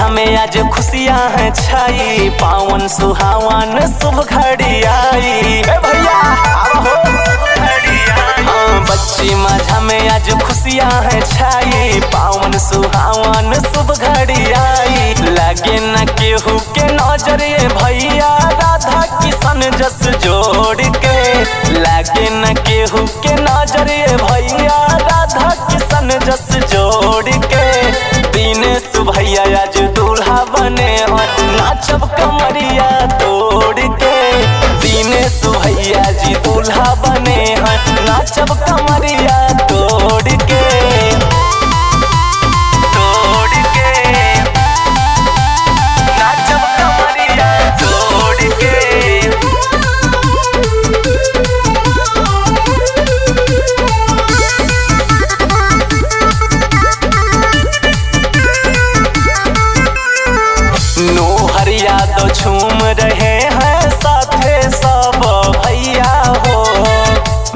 माझा में आज खुशियाँ हैं छाई, पावन सुहावन शुभ घड़ी आई। भैया हाँ, बच्ची माझा में आज खुशियाँ हैं छाई, पावन सुहावन शुभ घड़ी आई। लगे न केहू के नजर ये भैया, राधा किशन जस जोड़ के। लगे न केहू के नजर ये भैया, राधा किशन जस जोड़ के। दिनेश भैया आज दूल्हा बने हो, नाचब कमरिया तोड़ के। दिनेश भैया जी दूल्हा बने हैं, नाचब कमरिया तोड़ के। तोड़ के नाचब कमरिया तोड़ के। नोहर यादव झूम रहे हैं साथे सब भैया हो।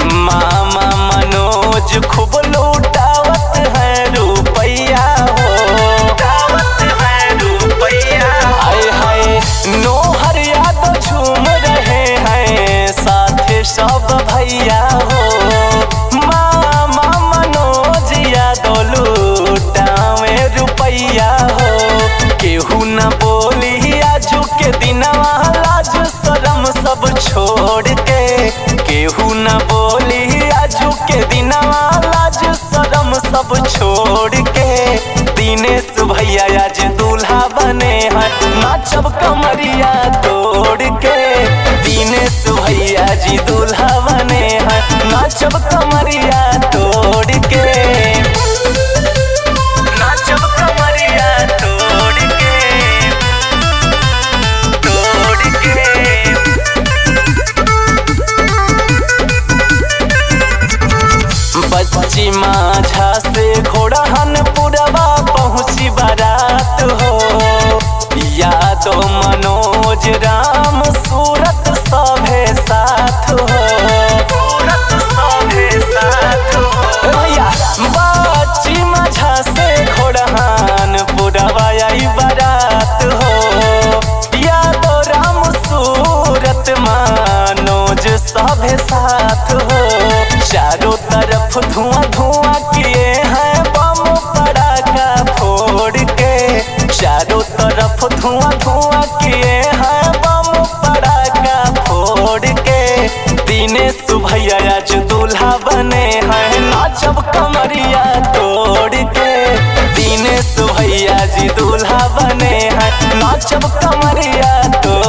मामा मनोज खूब लूटावत है रुपैया हो। लूटावत है रुपैया। हाय हाय नोहर यादव झूम रहे हैं साथे सब भैया हो। मामा मनोज यादव लूटावे रुपैया हो। केहू न बोली आजू के दिनवा, लाज शरम सब छोड़ के। केहू न बोली आजू के दिनवा, लाज शरम सब छोड़ के। दिनेश भैया आज दूल्हा बने हैं, नाचब कमरिया तोड़ के। दिनेश भैया जी दूल्हा बने हैं, नाचब कमरिया तोड़ के। नाचब कमरिया तोड़ के। तोड़ के बच्ची माझा से घोड़ाहन पुरवा पहुँची बारात हो। यादव मनोज राम सूरत सभे साथ हो। सूरत सभे साथ हो। भैया बच्ची माझा से घोड़ाहन पुरवा आई बारात हो। यादव राम सूरत मनोज सभे साथ हो। चारों तरफ धुआं धुआं किए हैं बम पटाखा फोड़ के। चारों तरफ धुआं धुआं किए हैं बम पटाखा फोड़ के। दिनेश भैया आज दूल्हा बने हैं, नाचब कमरिया तोड़ के। दिनेश भैया जी दूल्हा बने हैं, नाचब कमरिया तोड़